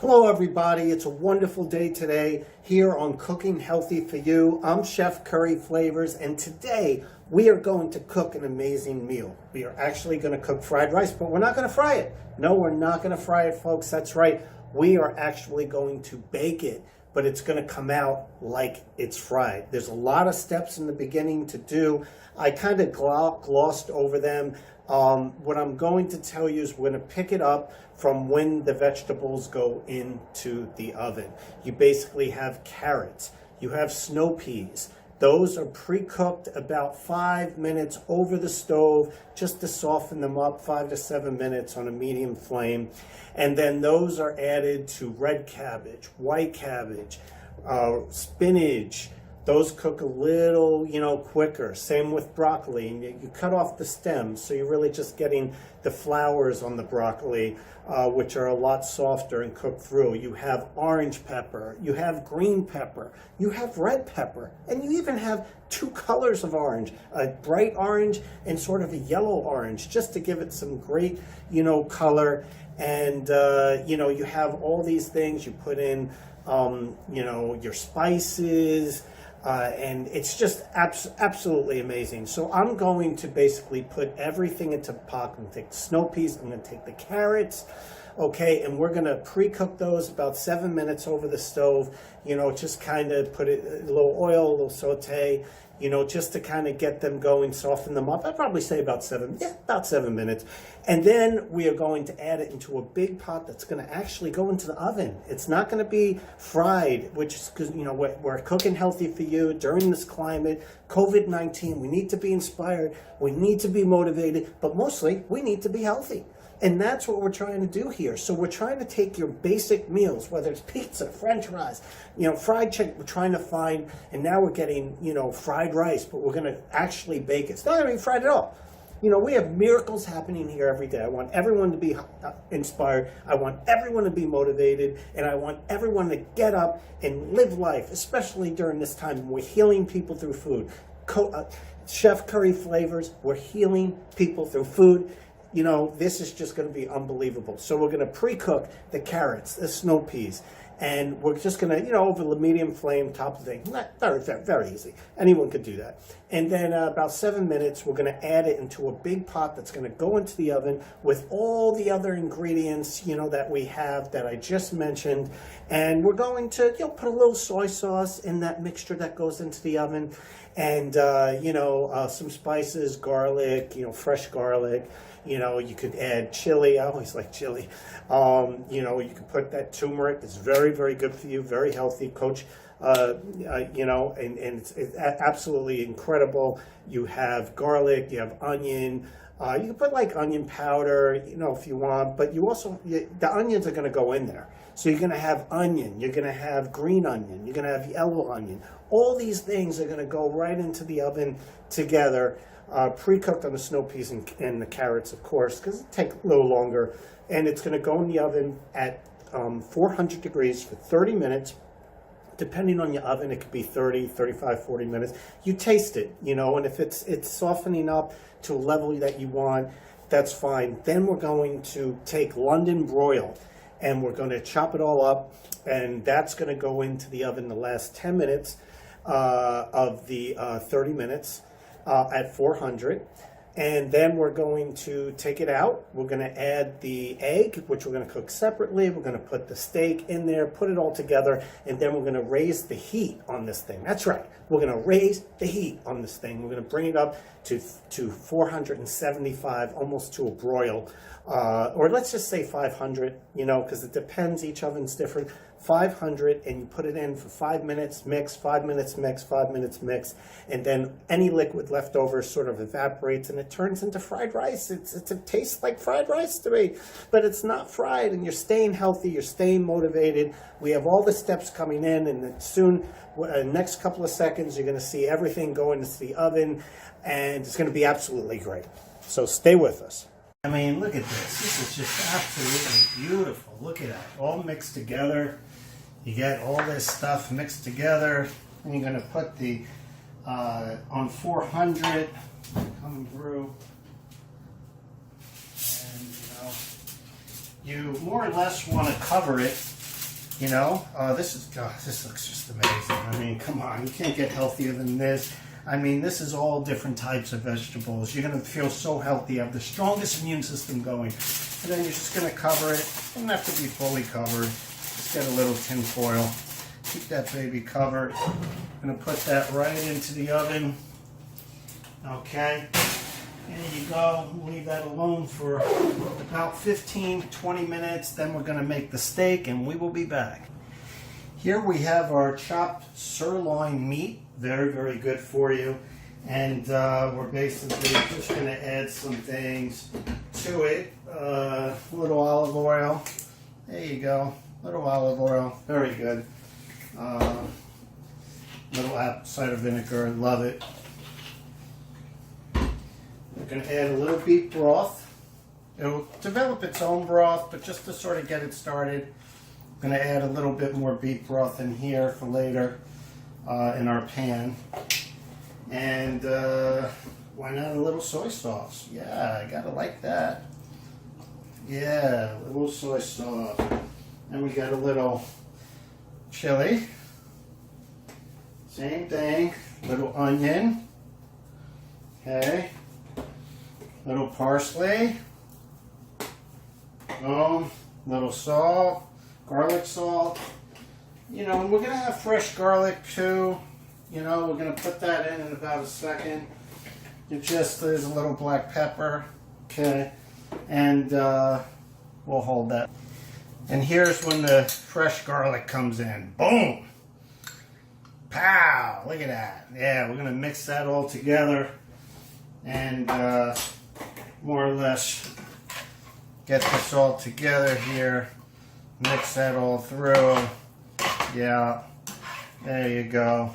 Hello everybody, it's a wonderful day today here on Cooking Healthy for You. I'm Chef Curry Flavors, and today we are going to cook an amazing meal. We are actually going to cook fried rice, but we're not going to fry it. No, we're not going to fry it, folks. That's right. We are actually going to bake it, but it's going to come out like it's fried. There's a lot of steps in the beginning to do. I kind of glossed over them. What I'm going to tell you is we're going to pick it up from when the vegetables go into the oven. You basically have carrots, you have snow peas. Those are pre-cooked about 5 minutes over the stove just to soften them up, 5 to 7 minutes on a medium flame. And then those are added to red cabbage, white cabbage, spinach. Those cook a little, quicker. Same with broccoli. You cut off the stems, so you're really just getting the flowers on the broccoli, which are a lot softer and cooked through. You have orange pepper, you have green pepper, you have red pepper, and you even have two colors of orange, a bright orange and sort of a yellow orange, just to give it some great, color. And, you have all these things. You put in, your spices, and it's just absolutely amazing. So I'm going to basically put everything into the pot. I'm going to take the snow peas, I'm going to take the carrots, okay, and we're going to pre-cook those about 7 minutes over the stove, just kind of put it a little oil, a little saute, just to kind of get them going, soften them up. I'd probably say about 7 minutes. And then we are going to add it into a big pot that's going to actually go into the oven. It's not going to be fried, which is because, we're cooking healthy for you during this climate, COVID-19. We need to be inspired. We need to be motivated, but mostly we need to be healthy. And that's what we're trying to do here. So we're trying to take your basic meals, whether it's pizza, French fries, fried chicken, we're trying to find, and now we're getting, fried rice, but we're going to actually bake it. It's not going to be fried at all. We have miracles happening here every day. I want everyone to be inspired. I want everyone to be motivated. And I want everyone to get up and live life, especially during this time. We're healing people through food. Chef Curry Flavors, we're healing people through food. This is just going to be unbelievable. So we're going to pre-cook the carrots, the snow peas, and we're just going to, over the medium flame, top of the thing. Very, very, very easy. Anyone could do that. And then about 7 minutes, we're going to add it into a big pot that's going to go into the oven with all the other ingredients, that we have that I just mentioned. And we're going to, put a little soy sauce in that mixture that goes into the oven, and some spices, garlic, fresh garlic. You could add chili. I always like chili. You could put that turmeric. It's very, very good for you. Very healthy, Coach. And it's absolutely incredible. You have garlic. You have onion. You can put like onion powder, if you want. But you also, the onions are going to go in there. So you're going to have onion. You're going to have green onion. You're going to have yellow onion. All these things are going to go right into the oven together. Pre-cooked on the snow peas and the carrots, of course, because it takes a little longer. And it's going to go in the oven at 400 degrees for 30 minutes. Depending on your oven, it could be 30, 35, 40 minutes. You taste it, and if it's softening up to a level that you want, that's fine. Then we're going to take London broil, and we're going to chop it all up, and that's going to go into the oven the last 10 minutes of the 30 minutes. At 400, and then we're going to take it out. We're going to add the egg, which we're going to cook separately. We're going to put the steak in there, put it all together, and then we're going to raise the heat on this thing. That's right. We're going to raise the heat on this thing. We're going to bring it up to 475, almost to a broil, or let's just say 500, because it depends. Each oven's different. 500, and you put it in for 5 minutes, mix, 5 minutes, mix, 5 minutes, mix, and then any liquid left over sort of evaporates, and it turns into fried rice. It tastes like fried rice to me, but it's not fried, and you're staying healthy, you're staying motivated. We have all the steps coming in, and soon, next couple of seconds, you're going to see everything go into the oven, and it's going to be absolutely great. So stay with us. I mean, look at this. This is just absolutely beautiful. Look at that. All mixed together. You get all this stuff mixed together. And you're going to put the, on 400, coming through. And, you more or less want to cover it You know, this looks just amazing. I mean, come on, you can't get healthier than this. I mean, this is all different types of vegetables. You're going to feel so healthy. You have the strongest immune system going. And then you're just going to cover it. It doesn't have to be fully covered. Just get a little tin foil. Keep that baby covered. I'm going to put that right into the oven. Okay. There you go. Leave that alone for about 15-20 minutes. Then we're going to make the steak and we will be back. Here we have our chopped sirloin meat. Very, very good for you. And we're basically just going to add some things to it. A little olive oil. There you go. Little olive oil. Very good. Little apple cider vinegar. Love it. We're going to add a little beef broth. It'll develop its own broth, but just to sort of get it started, I'm going to add a little bit more beef broth in here for later in our pan. And why not a little soy sauce? Yeah, I gotta like that. Yeah, a little soy sauce. And we got a little chili. Same thing. Little onion. Okay. Little parsley. Little salt. Garlic salt. You know, and we're going to have fresh garlic too. You know, we're going to put that in about a second. There's a little black pepper. Okay. And we'll hold that. And here's when the fresh garlic comes in. Boom! Pow! Look at that. Yeah, we're going to mix that all together. And more or less get this all together here. Mix that all through. Yeah, there you go.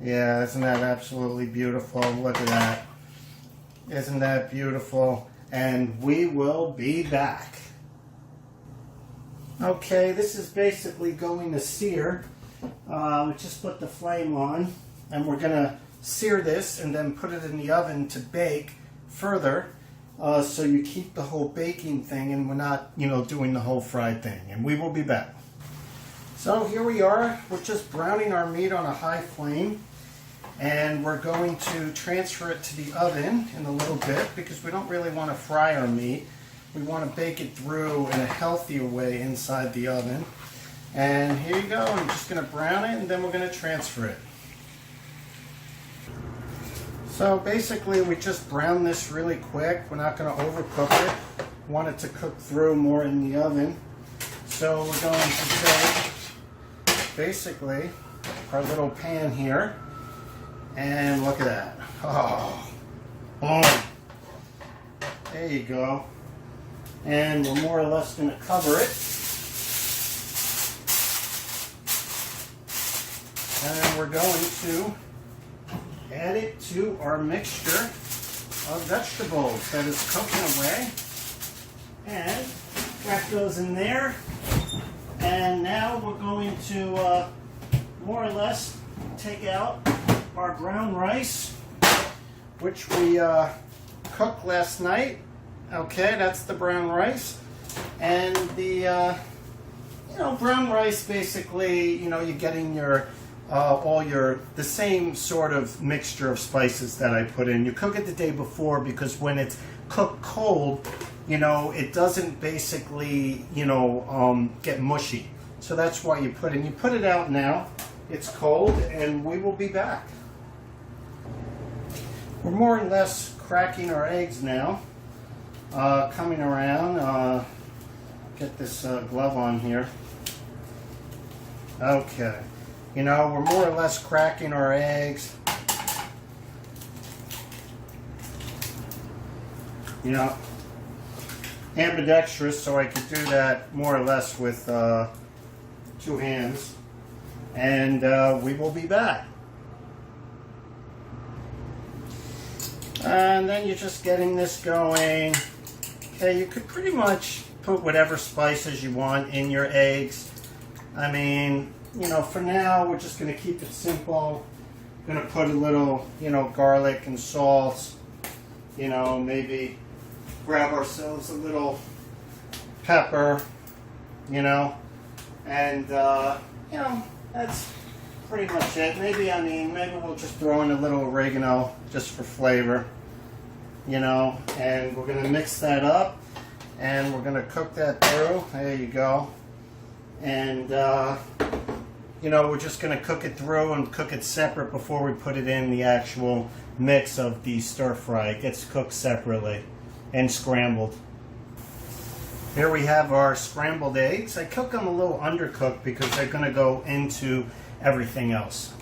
Yeah, isn't that absolutely beautiful? Look at that. Isn't that beautiful? And we will be back. Okay, this is basically going to sear. We just put the flame on, and we're going to sear this and then put it in the oven to bake further. So you keep the whole baking thing, and we're not, you know, doing the whole fried thing. And we will be back. So here we are. We're just browning our meat on a high flame, and we're going to transfer it to the oven in a little bit because we don't really want to fry our meat. We want to bake it through in a healthier way inside the oven. And here you go. I'm just going to brown it, and then we're going to transfer it. So basically we just brown this really quick. We're not going to overcook it. We want it to cook through more in the oven. So we're going to take basically our little pan here, and look at that. Oh, boom. There you go. And we're more or less going to cover it. And we're going to add it to our mixture of vegetables that is cooking away. And that goes in there. And now we're going to more or less take out our brown rice, which we cooked last night. Okay, that's the brown rice. And the brown rice, basically, you know, you're getting your the same sort of mixture of spices that I put in. You cook it the day before because when it's cooked cold, you know, it doesn't basically, you know, get mushy. So that's why you put it out now. It's cold, and we will be back. We're more or less cracking our eggs now. Coming around, get this glove on here. Okay. You know, we're more or less cracking our eggs. You know, ambidextrous, so I could do that more or less with 2 hands. And we will be back. And then you're just getting this going. Okay, you could pretty much put whatever spices you want in your eggs. I mean, you know, for now, we're just going to keep it simple. Going to put a little, you know, garlic and salt. You know, maybe grab ourselves a little pepper, you know, And, you know, that's pretty much it. Maybe we'll just throw in a little oregano just for flavor, you know, and we're going to mix that up and we're going to cook that through. There you go. And, you know, we're just going to cook it through and cook it separate before we put it in the actual mix of the stir fry. It gets cooked separately and scrambled. Here we have our scrambled eggs. I cook them a little undercooked because they're going to go into everything else.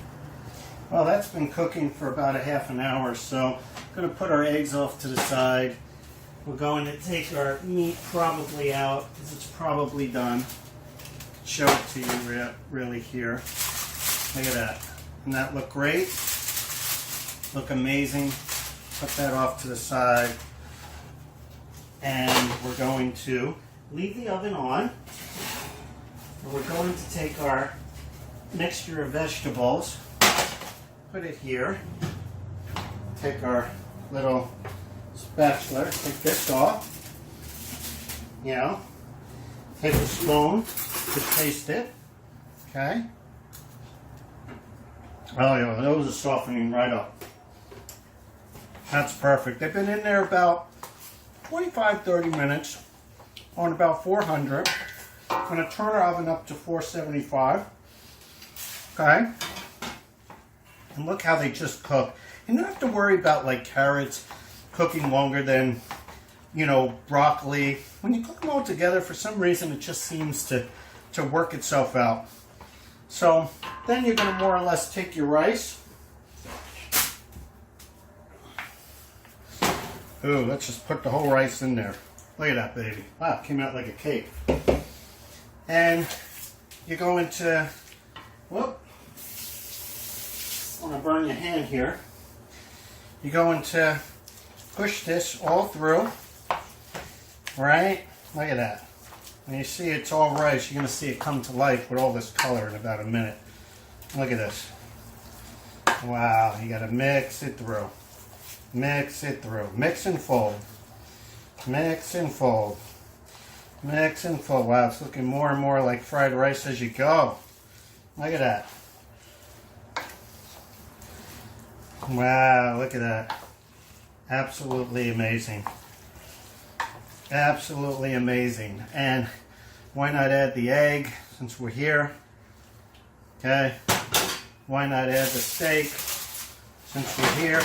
Well, that's been cooking for about a half an hour, so I'm going to put our eggs off to the side. We're going to take our meat probably out because it's probably done. Show it to you really here. Look at that. Doesn't that look great? Look amazing. Put that off to the side. And we're going to leave the oven on. And we're going to take our mixture of vegetables, put it here, take our little spatula, take this off, you know, take a spoon to taste it, okay? Oh yeah, those are softening right up. That's perfect. They've been in there about 25-30 minutes on about 400. I'm going to turn our oven up to 475. Okay? And look how they just cook. You don't have to worry about like carrots cooking longer than, you know, broccoli. When you cook them all together, for some reason it just seems to work itself out. So then you're going to more or less take your rice. Ooh, let's just put the whole rice in there. Look at that, baby. Wow, it came out like a cake. And you go into, whoop, I want to burn your hand here. You go into, push this all through, right? Look at that. When you see it's all rice, you're going to see it come to life with all this color in about a minute. Look at this. Wow, you got to mix it through. Mix it through. Mix and fold. Mix and fold. Mix and fold. Wow, it's looking more and more like fried rice as you go. Look at that. Wow, look at that. Absolutely amazing. Absolutely amazing. And why not add the egg since we're here? Okay. Why not add the steak since we're here?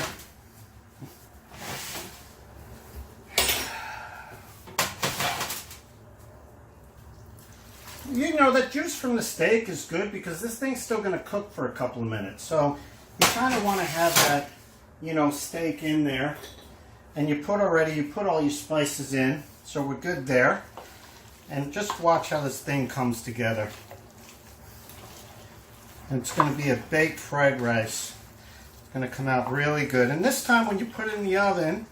You know, that juice from the steak is good because this thing's still going to cook for a couple of minutes. So you kind of want to have that, you know, steak in there. And you put all your spices in. So we're good there. And just watch how this thing comes together. And it's going to be a baked fried rice. It's going to come out really good. And this time when you put it in the oven,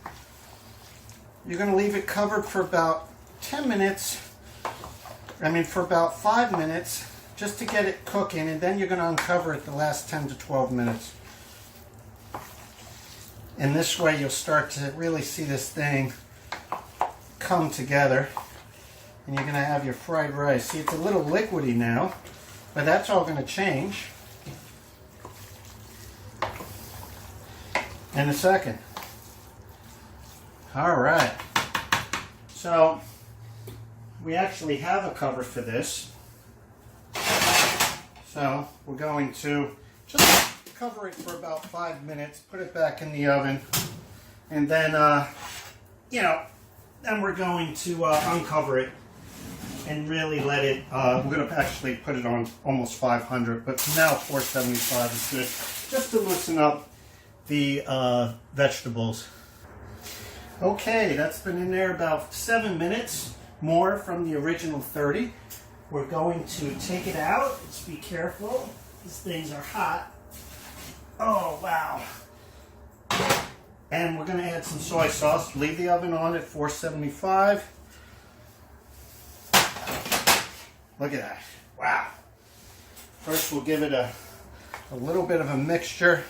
you're going to leave it covered for about 10 minutes. For about 5 minutes, just to get it cooking, and then you're going to uncover it the last 10 to 12 minutes. And this way you'll start to really see this thing come together, and you're going to have your fried rice. See, it's a little liquidy now, but that's all going to change in a second. All right. So we actually have a cover for this. So we're going to just cover it for about 5 minutes, put it back in the oven, and then, then we're going to uncover it and really let it, we're going to actually put it on almost 500, but now 475 is good, just to loosen up the vegetables. Okay, that's been in there about 7 minutes. More from the original 30. We're going to take it out. Just be careful. These things are hot. Oh, wow. And we're going to add some soy sauce. Leave the oven on at 475. Look at that. Wow. First we'll give it a little bit of a mixture.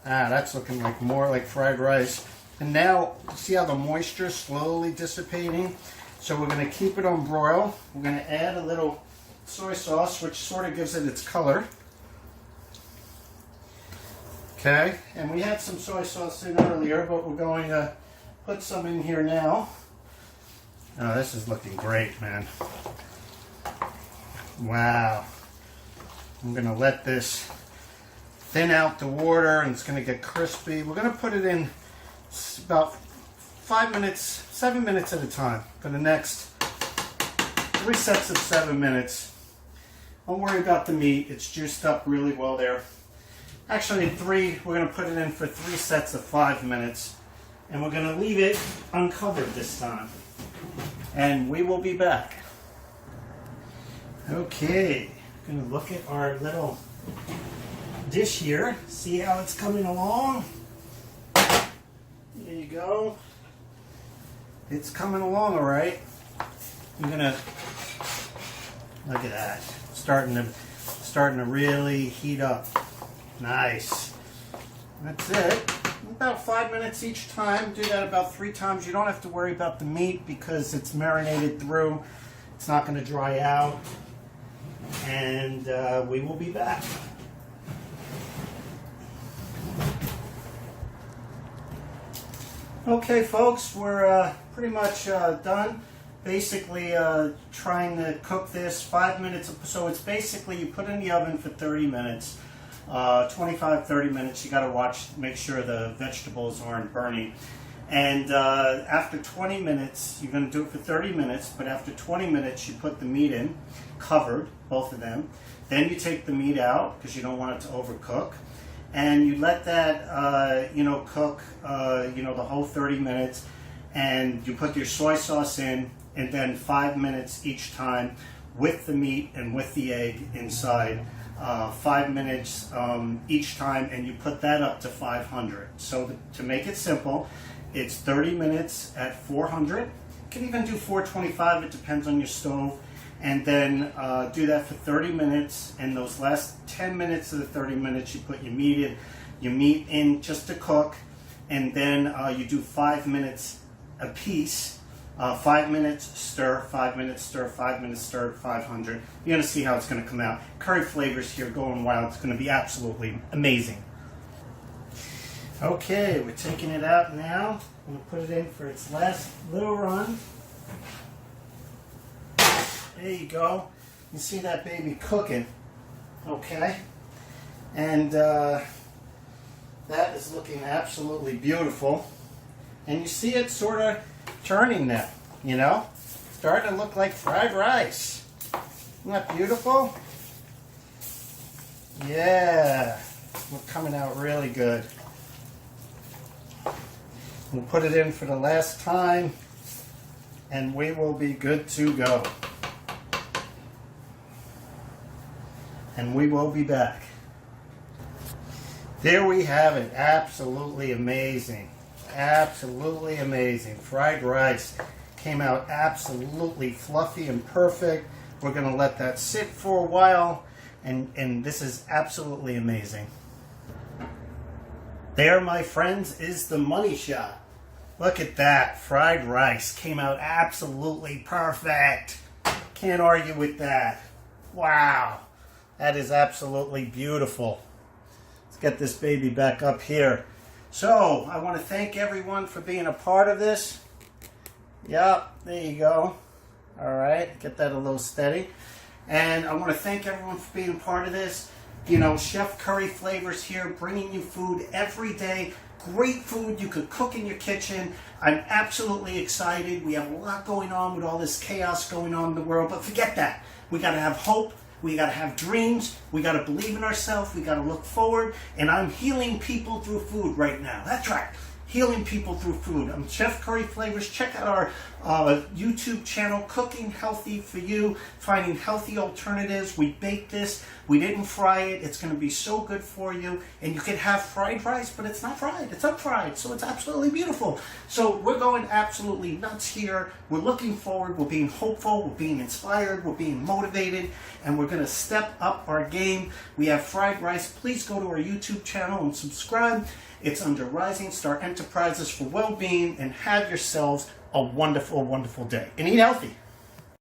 That's looking like more like fried rice. And now, see how the moisture is slowly dissipating? So we're going to keep it on broil. We're going to add a little soy sauce, which sort of gives it its color. Okay, and we had some soy sauce in earlier, but we're going to put some in here now. Oh, this is looking great, man. Wow. I'm going to let this thin out the water, and it's going to get crispy. We're going to put it in about 7 minutes at a time for the next 3 sets of 7 minutes. Don't worry about the meat. It's juiced up really well there. Actually, we're going to put it in for 3 sets of 5 minutes. And we're going to leave it uncovered this time. And we will be back. Okay, going to look at our little dish here. See how it's coming along? There you go. It's coming along all right. I'm going to, look at that. Starting to really heat up. Nice. That's it. About 5 minutes each time. Do that about 3 times. You don't have to worry about the meat because it's marinated through. It's not going to dry out. And we will be back. Okay, folks, we're pretty much done. Basically trying to cook this 5 minutes. So it's basically you put it in the oven for 30 minutes. 25-30 minutes. You got to make sure the vegetables aren't burning. And after 20 minutes, you're going to do it for 30 minutes, but after 20 minutes you put the meat in, covered, both of them. Then you take the meat out because you don't want it to overcook. And you let that cook the whole 30 minutes, and you put your soy sauce in, and then 5 minutes each time with the meat and with the egg inside. 5 minutes each time, and you put that up to 500. So to make it simple, it's 30 minutes at 400. You can even do 425, it depends on your stove. And then do that for 30 minutes, and those last 10 minutes of the 30 minutes you put your meat in just to cook, and then you do 5 minutes a piece. 5 minutes stir, 5 minutes stir, 5 minutes stir, 500. You're going to see how it's going to come out. Curry flavors here going wild. It's going to be absolutely amazing. Okay, we're taking it out now. I'm going to put it in for its last little run. There you go. You see that baby cooking. Okay. And that is looking absolutely beautiful. And you see it sort of turning now, starting to look like fried rice. Isn't that beautiful? Yeah, we're coming out really good. We'll put it in for the last time, and we will be good to go. And we will be back. There we have it. Absolutely amazing. Absolutely amazing. Fried rice came out absolutely fluffy and perfect. We're going to let that sit for a while, and this is absolutely amazing. There, my friends, is the money shot. Look at that. Fried rice came out absolutely perfect. Can't argue with that. Wow. That is absolutely beautiful. Let's get this baby back up here. So, I want to thank everyone for being a part of this. Yep, there you go. All right, get that a little steady. And I want to thank everyone for being a part of this. Chef Curry Flavors here, bringing you food every day. Great food you could cook in your kitchen. I'm absolutely excited. We have a lot going on with all this chaos going on in the world, but forget that. We got to have hope. We got to have dreams. We got to believe in ourselves. We got to look forward. And I'm healing people through food right now. That's right. Healing people through food. I'm Chef Curry Flavors. Check out our YouTube channel, Cooking Healthy for You, finding healthy alternatives. We baked this. We didn't fry it. It's going to be so good for you. And you can have fried rice, but it's not fried. It's unfried. So it's absolutely beautiful. So we're going absolutely nuts here. We're looking forward. We're being hopeful. We're being inspired. We're being motivated. And we're going to step up our game. We have fried rice. Please go to our YouTube channel and subscribe. It's under Rising Star Enterprises for well-being, and have yourselves a wonderful, wonderful day. And eat healthy.